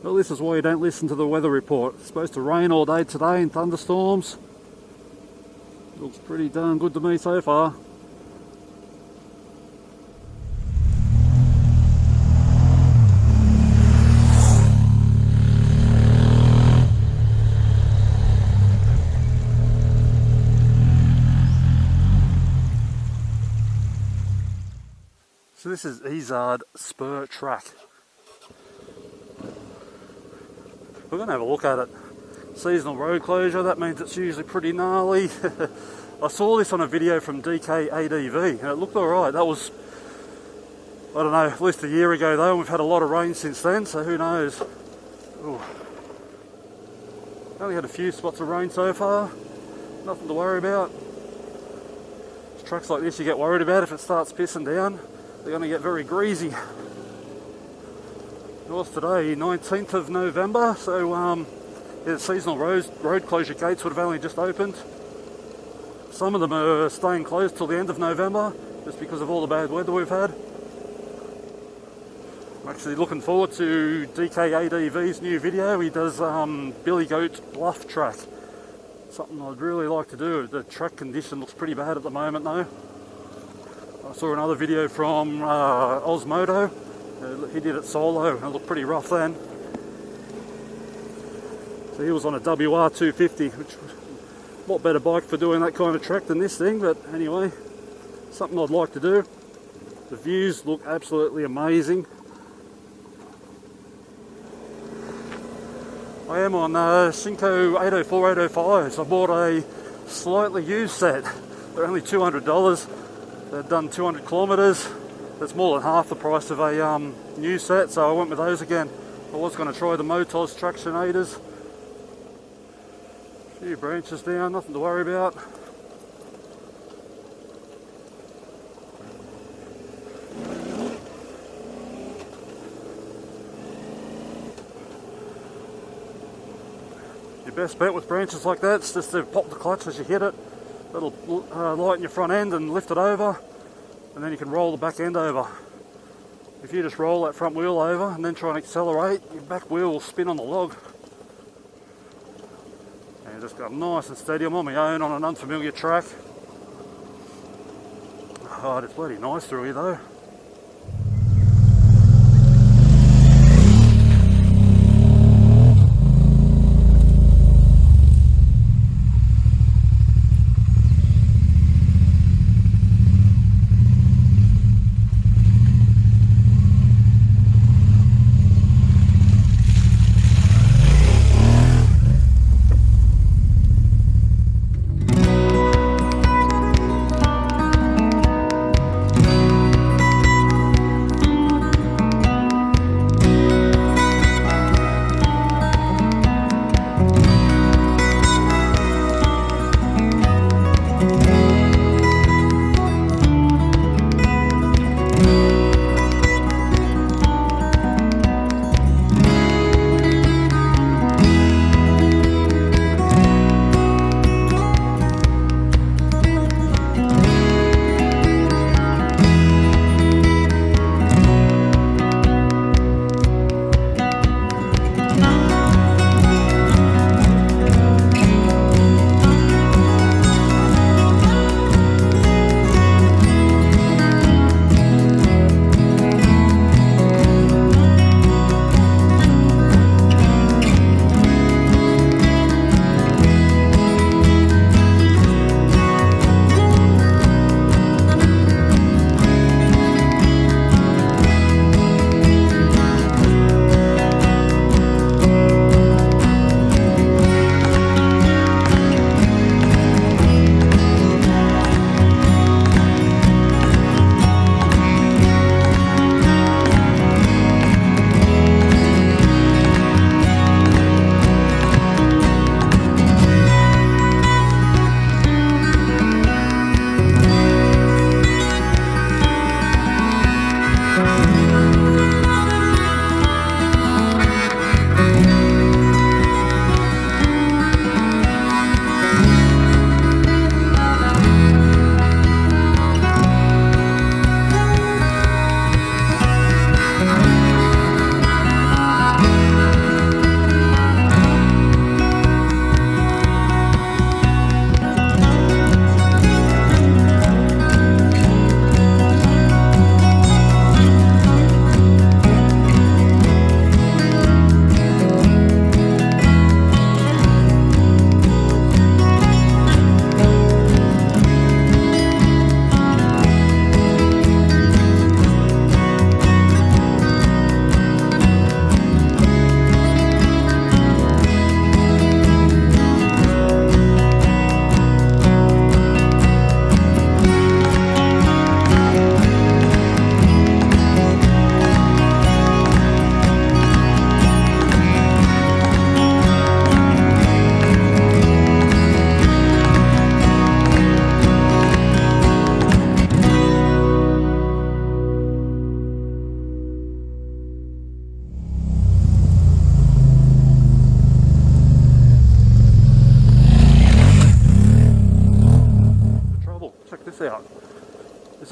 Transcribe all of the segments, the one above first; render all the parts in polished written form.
Well, this is why you don't listen to the weather report. It's supposed to rain all day today in thunderstorms. Looks pretty darn good to me so far. So this is Izard Spur track. We're going to have a look at it. Seasonal road closure, that means it's usually pretty gnarly. I saw this on a video from DJI ATV and it looked alright. That was, I don't know, at least a year ago though, and we've had a lot of rain since then, so who knows. Ooh. Only had a few spots of rain so far, nothing to worry about. Tracks like this you get worried about if it starts pissing down. They're going to get very greasy. It was today, 19th of November, so the seasonal road closure gates would have only just opened. Some of them are staying closed till the end of November, just because of all the bad weather we've had. I'm actually looking forward to DK ADV's new video. He does Billy Goat Bluff track. Something I'd really like to do. The track condition looks pretty bad at the moment though. I saw another video from Osmodo. He did it solo and it looked pretty rough then. So he was on a WR250, which was a lot better bike for doing that kind of track than this thing, but anyway, something I'd like to do. The views look absolutely amazing. I am on Shinko E804, E805s. I bought a slightly used set. They're only $200. They've done 200 kilometers. That's more than half the price of a new set, so I went with those again. I was going to try the Motors Tractionators. A few branches down, nothing to worry about. Your best bet with branches like that is just to pop the clutch as you hit it. That'll lighten your front end and lift it over, and then you can roll the back end over. If you just roll that front wheel over and then try and accelerate, your back wheel will spin on the log. And just got nice and steady. I'm on my own on an unfamiliar track. Oh, it's bloody nice through here though.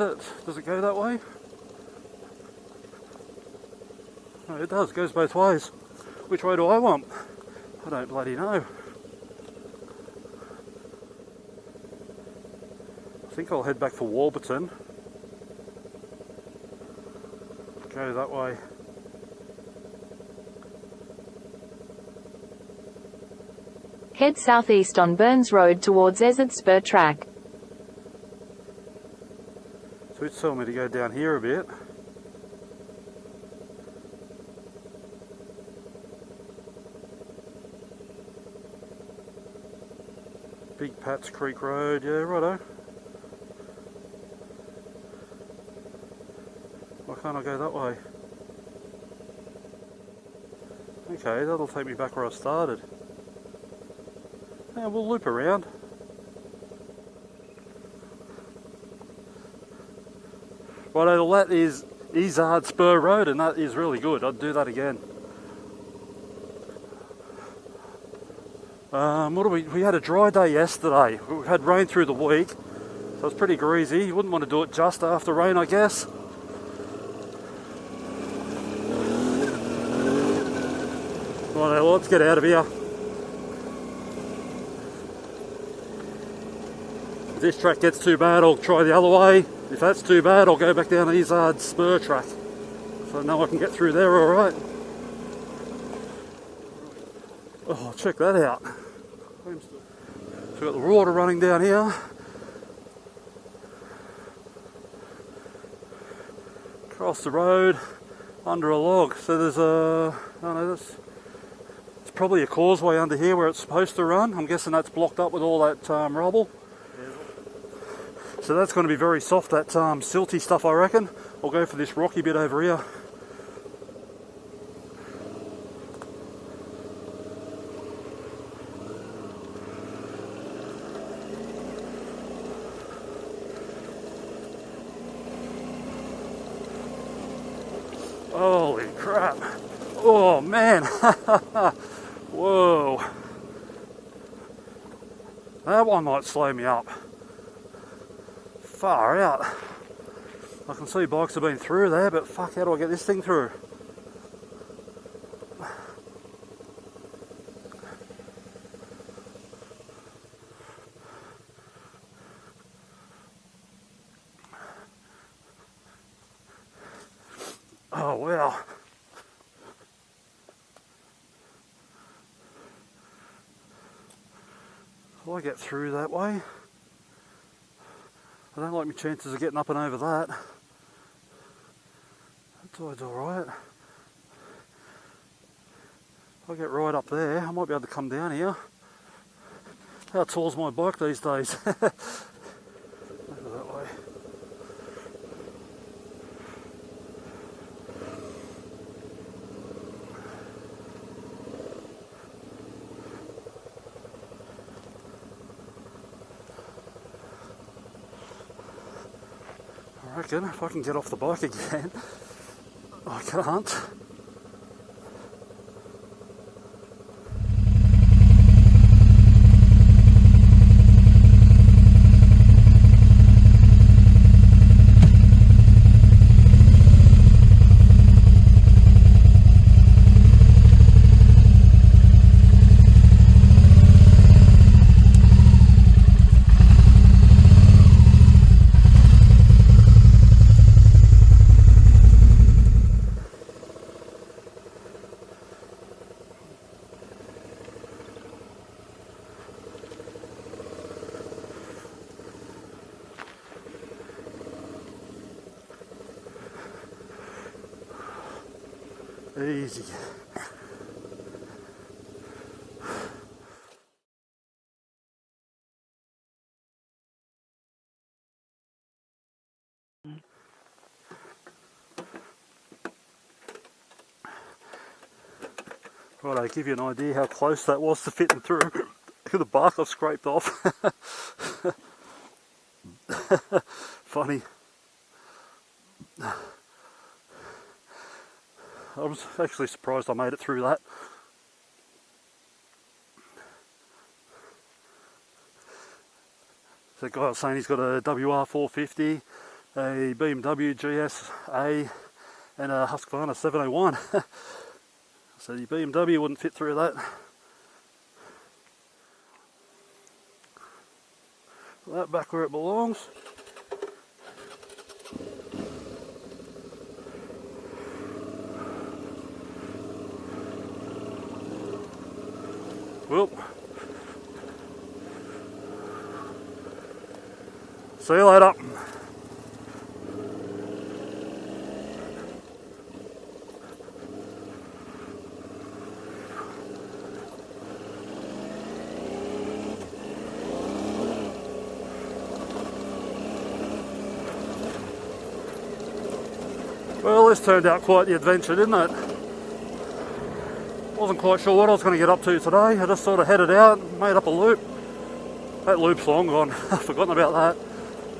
is it? Does it go that way? No, it does, it goes both ways. Which way do I want? I don't bloody know. I think I'll head back for Warburton. Go that way. Head southeast on Burns Road towards Ezard Spur Track. So it's telling me to go down here a bit. Big Pat's Creek Road, yeah, righto. Why can't I go that way? Okay, that'll take me back where I started. Yeah, we'll loop around. Righto, well, that is Ezard Spur Road, and that is really good. I'd do that again. What do we had a dry day yesterday. We had rain through the week, so it's pretty greasy. You wouldn't want to do it just after rain, I guess. Righto, let's get out of here. If this track gets too bad, I'll try the other way. If that's too bad, I'll go back down Ezard Spur Track. So I know I can get through there alright. Oh, check that out. So we've got the water running down here. Across the road, under a log. So there's a... I don't know, it's probably a causeway under here where it's supposed to run. I'm guessing that's blocked up with all that rubble. So that's going to be very soft, that silty stuff, I reckon. I'll go for this rocky bit over here. Holy crap. Oh man. Whoa. That one might slow me up. Far out. I can see bikes have been through there, but fuck, how do I get this thing through? Oh wow. Will I get through that way? I don't like my chances of getting up and over that. That's always alright. If I get right up there, I might be able to come down here. How tall's my bike these days? Over that way. I reckon if I can get off the bike again, I can't. Easy. Right, I'll give you an idea how close that was to fitting through. Look at the bark I've scraped off. Funny. I was actually surprised I made it through that. So the guy was saying he's got a WR450, a BMW GSA and a Husqvarna 701. So the BMW wouldn't fit through that. Put that back where it belongs. Whoop. See you later. Well, this turned out quite the adventure, didn't it? Wasn't quite sure what I was going to get up to today. I just sort of headed out, made up a loop. That loop's long gone. I've forgotten about that.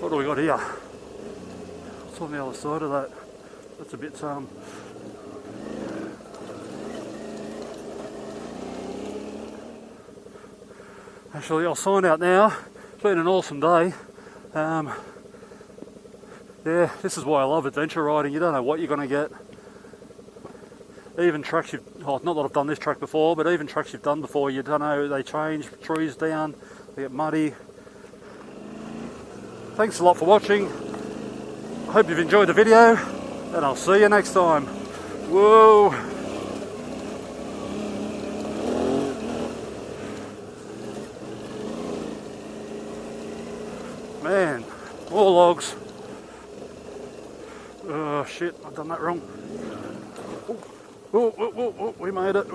What do we got here? What's on the other side of that? That's a bit Actually, I'll sign out now. It's been an awesome day. Yeah, this is why I love adventure riding. You don't know what you're going to get. Even tracks not that I've done this track before, but even tracks you've done before, you don't know, they change, trees down, they get muddy. Thanks a lot for watching. I hope you've enjoyed the video, and I'll see you next time. Whoa! Man, more logs. Oh shit, I've done that wrong. Oh, we made it.